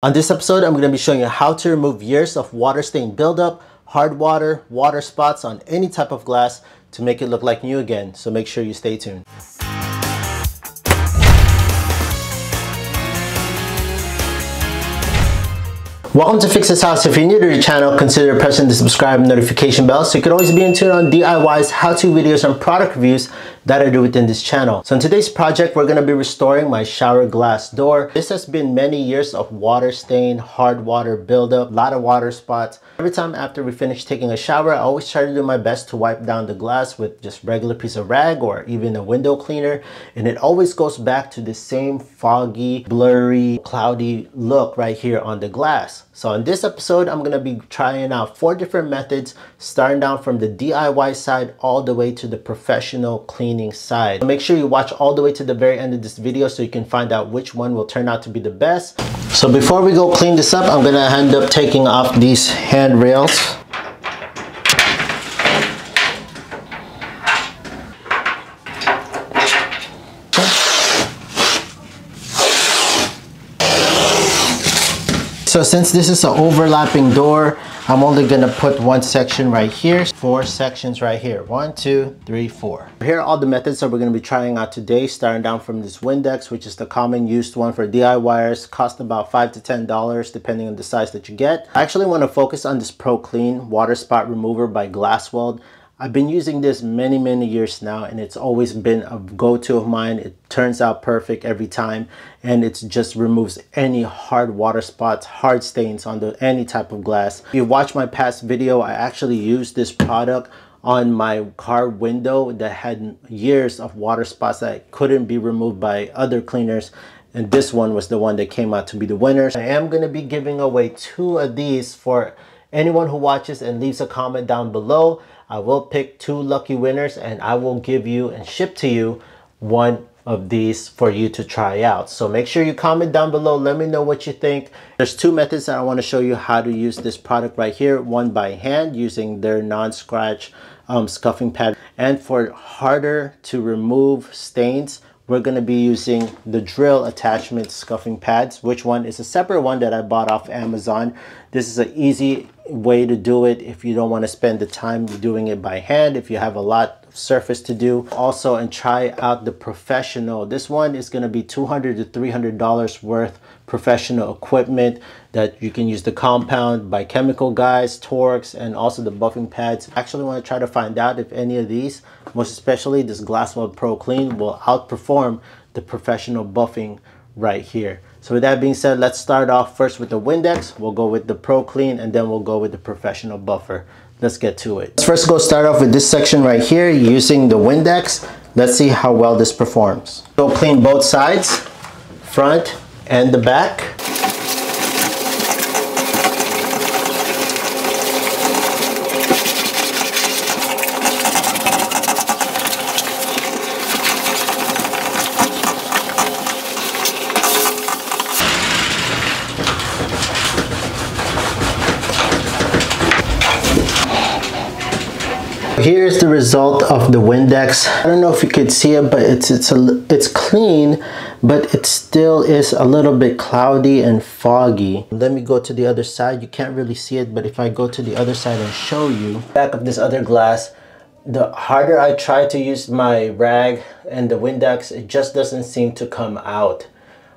On this episode, I'm going to be showing you how to remove years of water stain buildup, hard water, water spots on any type of glass to make it look like new again. So make sure you stay tuned. Welcome to Fix This House. If you're new to the channel, consider pressing the subscribe and notification bell so you can always be in tune on DIYs, how-to videos, and product reviews that I do within this channel. So in today's project, we're going to be restoring my shower glass door. This has been many years of water stain, hard water buildup, a lot of water spots. Every time after we finish taking a shower, I always try to do my best to wipe down the glass with just regular piece of rag or even a window cleaner. And it always goes back to the same foggy, blurry, cloudy look right here on the glass. So in this episode, I'm going to be trying out 4 different methods, starting down from the DIY side all the way to the professional cleaning side. So make sure you watch all the way to the very end of this video so you can find out which one will turn out to be the best. So before we go clean this up, I'm going to end up taking off these handrails. So since this is an overlapping door, I'm only going to put one section right here, 4 sections right here. 1, 2, 3, 4. Here are all the methods that we're going to be trying out today, starting down from this Windex, which is the common used one for DIYers. Cost about $5 to $10 depending on the size that you get. I actually want to focus on this Pro Clean water spot remover by Glassweld. I've been using this many years now, and it's always been a go-to of mine. It turns out perfect every time, and it just removes any hard water spots, hard stains on any type of glass. If you watched my past video, I actually used this product on my car window that had years of water spots that couldn't be removed by other cleaners. And this one was the one that came out to be the winner. I am going to be giving away 2 of these for anyone who watches and leaves a comment down below. I will pick 2 lucky winners, and I will give you and ship to you 1 of these for you to try out. So make sure you comment down below. Let me know what you think. There's 2 methods that I want to show you how to use this product right here. One by hand using their non-scratch scuffing pad. And for harder to remove stains, we're going to be using the drill attachment scuffing pads, which one is a separate one that I bought off Amazon. This is an easy way to do it if you don't want to spend the time doing it by hand, if you have a lot of surface to do. Also, and try out the professional. This one is going to be $200 to $300 worth professional equipment that you can use the compound by Chemical Guys, Torx, and also the buffing pads. I actually want to try to find out if any of these, most especially this Glassweld Pro Clean, will outperform the professional buffing right here. So with that being said, let's start off first with the Windex. We'll go with the Pro Clean, and then we'll go with the professional buffer. Let's get to it. Let's first go start off with this section right here using the Windex. Let's see how well this performs. Go clean both sides, front and the back. Here's the result of the Windex. I don't know if you could see it, but it's clean, but it still is a little bit cloudy and foggy. Let me go to the other side. You can't really see it, but if I go to the other side and show you back of this other glass, the harder I try to use my rag and the Windex, it just doesn't seem to come out.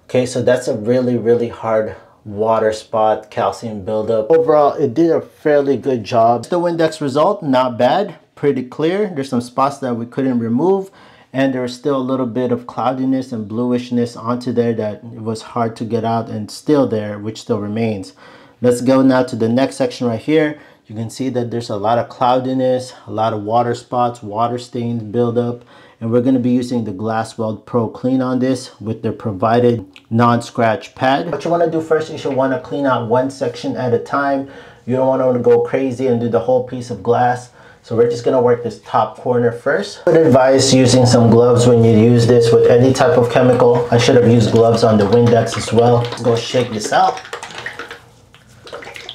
Okay, so that's a really hard water spot, calcium buildup. Overall, it did a fairly good job. The Windex result, not bad, pretty clear. There's some spots that we couldn't remove, and there's still a little bit of cloudiness and bluishness onto there that it was hard to get out, and still there, which still remains. Let's go now to the next section right here. You can see that there's a lot of cloudiness, a lot of water spots, water stains buildup. And we're going to be using the Glassweld Pro Clean on this with the provided non-scratch pad. What you want to do first is you want to clean out one section at a time. You don't want to go crazy and do the whole piece of glass. So we're just going to work this top corner first. I would advise using some gloves when you use this with any type of chemical. I should have used gloves on the Windex as well. Go shake this out.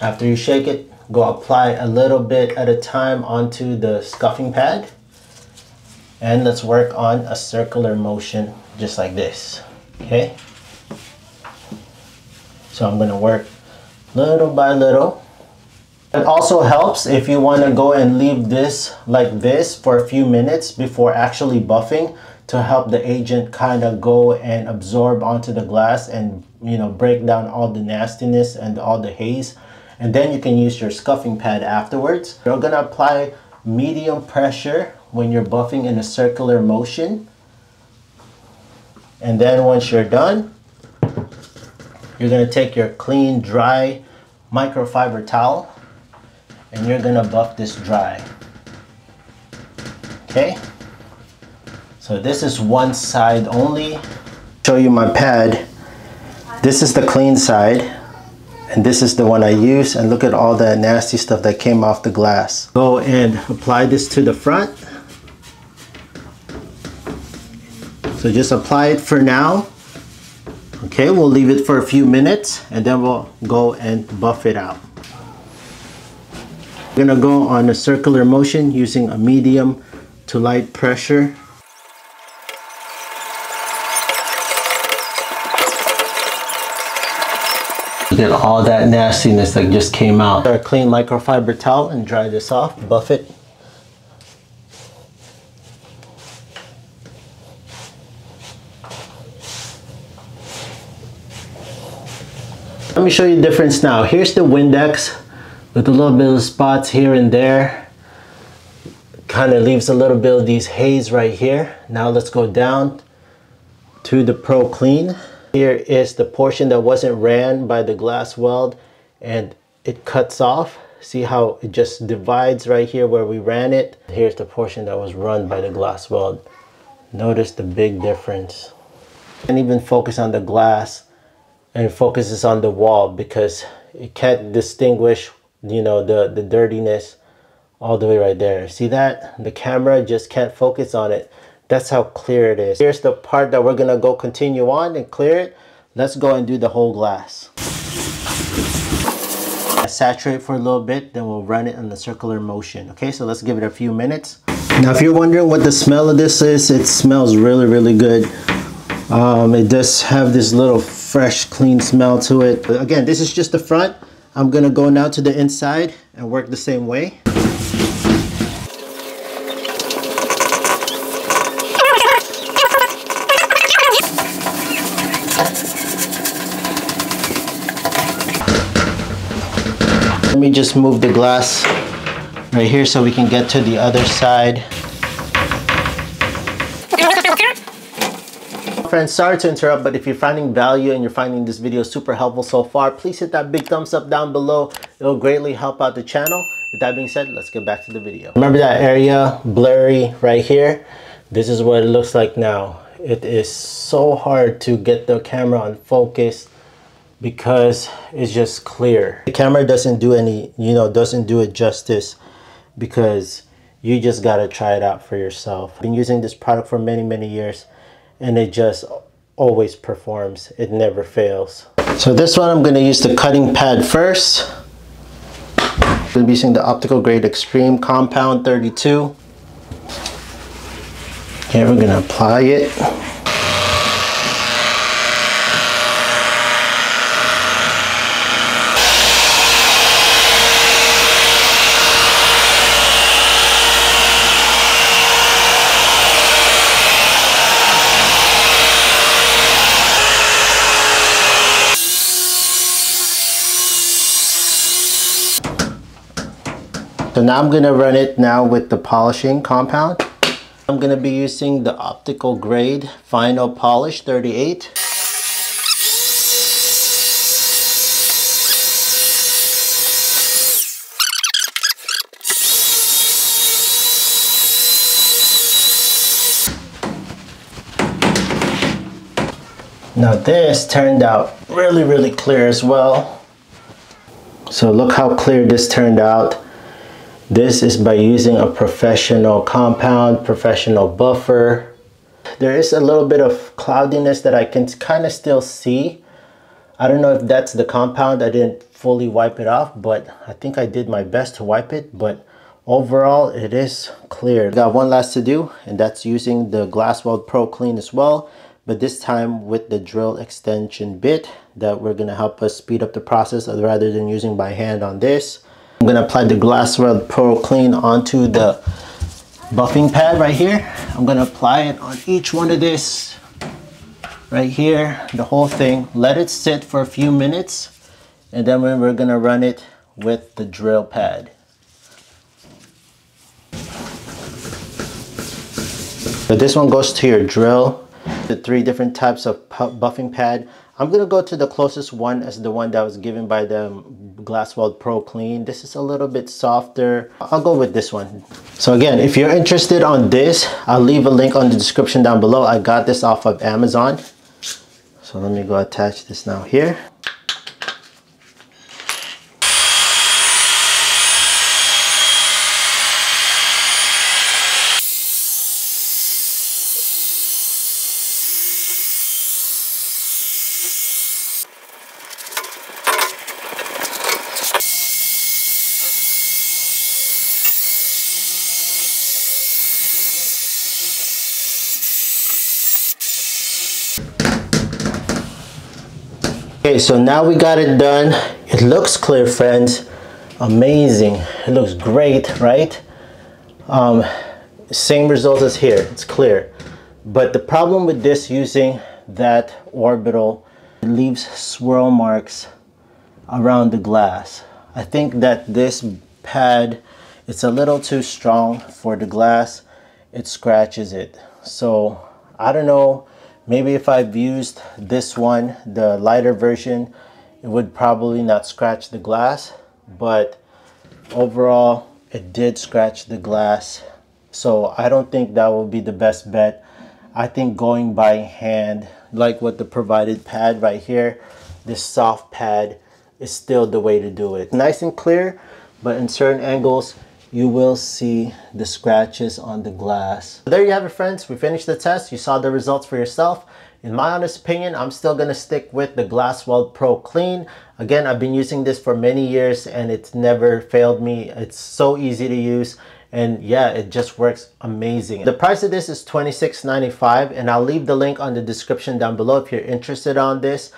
After you shake it, go apply a little bit at a time onto the scuffing pad. And let's work on a circular motion just like this. Okay. So I'm gonna work little by little. It also helps if you want to go and leave this like this for a few minutes before actually buffing, to help the agent kind of go and absorb onto the glass and, you know, break down all the nastiness and all the haze. And then you can use your scuffing pad afterwards. You're gonna apply medium pressure when you're buffing in a circular motion. And then once you're done, you're gonna take your clean, dry microfiber towel and you're gonna buff this dry. Okay, so this is one side only. Show you my pad. This is the clean side and this is the one I use, and look at all that nasty stuff that came off the glass. Go and apply this to the front. So just apply it for now. Okay, we'll leave it for a few minutes and then we'll go and buff it out. We're gonna go on a circular motion using a medium to light pressure. Look at all that nastiness that just came out. Our clean microfiber towel and dry this off, buff it. Let me show you the difference now. Here's the Windex with a little bit of spots here and there. Kind of leaves a little bit of these haze right here. Now let's go down to the Pro Clean. Here is the portion that wasn't ran by the glass weld and it cuts off. See how it just divides right here where we ran it. Here's the portion that was run by the glass weld. Notice the big difference. And even focus on the glass, and it focuses on the wall because it can't distinguish, you know, the dirtiness all the way right there. See that? The camera just can't focus on it. That's how clear it is. Here's the part that we're gonna go continue on and clear it. Let's go and do the whole glass. Saturate for a little bit, then we'll run it in the circular motion. Okay, so let's give it a few minutes. Now if you're wondering what the smell of this is, it smells really, really good. It does have this little fresh, clean smell to it. But again, this is just the front. I'm gonna go now to the inside and work the same way. Let me just move the glass right here so we can get to the other side. Friends, sorry to interrupt, but if you're finding value and you're finding this video super helpful so far, please hit that big thumbs up down below. It'll greatly help out the channel. With that being said, let's get back to the video. Remember that area blurry right here? This is what it looks like now. It is so hard to get the camera on focus because it's just clear. The camera doesn't do any, doesn't do it justice because you just gotta try it out for yourself. I've been using this product for many, many years and it just always performs. It never fails. So this one I'm gonna use the cutting pad first. I'm gonna be using the optical grade extreme compound 32. Okay, we're gonna apply it. So now I'm gonna run it now with the polishing compound. I'm gonna be using the optical grade final polish 38. Now this turned out really, really clear as well. So look how clear this turned out. This is by using a professional compound, professional buffer. There is a little bit of cloudiness that I can kind of still see. I don't know if that's the compound. I didn't fully wipe it off, but I think I did my best to wipe it. But overall, it is clear. Got one last to do, and that's using the Glass Weld Pro Clean as well. but this time with the drill extension bit that we're going to help us speed up the process rather than using by hand on this. I'm going to apply the Glassweld Pro Clean onto the buffing pad right here. I'm going to apply it on each one of this right here, the whole thing. Let it sit for a few minutes, and then we're going to run it with the drill pad. So this one goes to your drill. The 3 different types of buffing pad. I'm going to go to the closest one as the one that was given by the Glassweld Pro Clean. This is a little bit softer. I'll go with this one. So again, if you're interested on this, I'll leave a link on the description down below. I got this off of Amazon. So let me go attach this now here. Okay, so now we got it done. It looks clear, friends. Amazing. It looks great, right? Same results as here. It's clear. But the problem with this using that orbital, it leaves swirl marks around the glass. I think that this pad, it's a little too strong for the glass. It scratches it. So I don't know. Maybe if I've used this one, the lighter version, it would probably not scratch the glass, but overall it did scratch the glass. So I don't think that will be the best bet. I think going by hand, like what the provided pad right here, this soft pad is still the way to do it. Nice and clear, but in certain angles, you will see the scratches on the glass. There you have it, friends. We finished the test. You saw the results for yourself. In my honest opinion, I'm still going to stick with the Glassweld Pro Clean. Again, I've been using this for many years and it's never failed me. It's so easy to use. And yeah, it just works amazing. The price of this is $26.95, and I'll leave the link on the description down below if you're interested on this.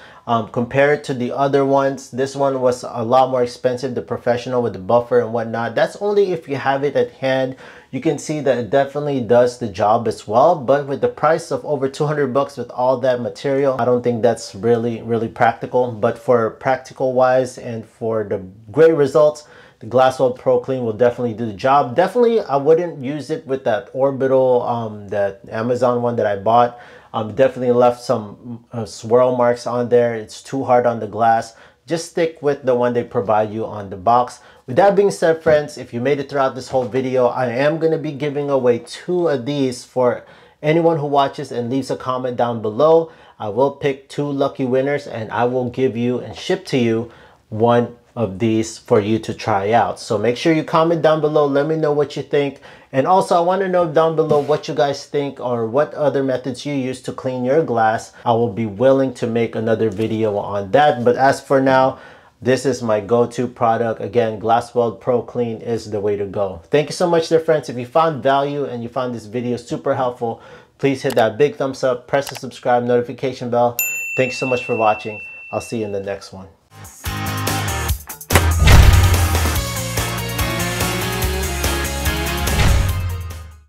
Compare it to the other ones. This one was a lot more expensive, the professional with the buffer and whatnot. That's only if you have it at hand. You can see that it definitely does the job as well, but with the price of over 200 bucks with all that material, I don't think that's really practical. But for practical wise and for the great results, the Glassweld Pro Clean will definitely do the job. Definitely, I wouldn't use it with that orbital, that Amazon one that I bought. Definitely left some swirl marks on there. It's too hard on the glass. Just stick with the one they provide you on the box. With that being said, friends, if you made it throughout this whole video, I am going to be giving away 2 of these for anyone who watches and leaves a comment down below. I will pick 2 lucky winners and I will give you and ship to you 1 of these for you to try out. So make sure you comment down below. Let me know what you think. And also, I want to know down below what you guys think or what other methods you use to clean your glass. I will be willing to make another video on that. But as for now, this is my go-to product. Again, Glassweld Pro Clean is the way to go. Thank you so much, dear friends. If you found value and you found this video super helpful, please hit that big thumbs up, press the subscribe notification bell. Thanks so much for watching. I'll see you in the next one.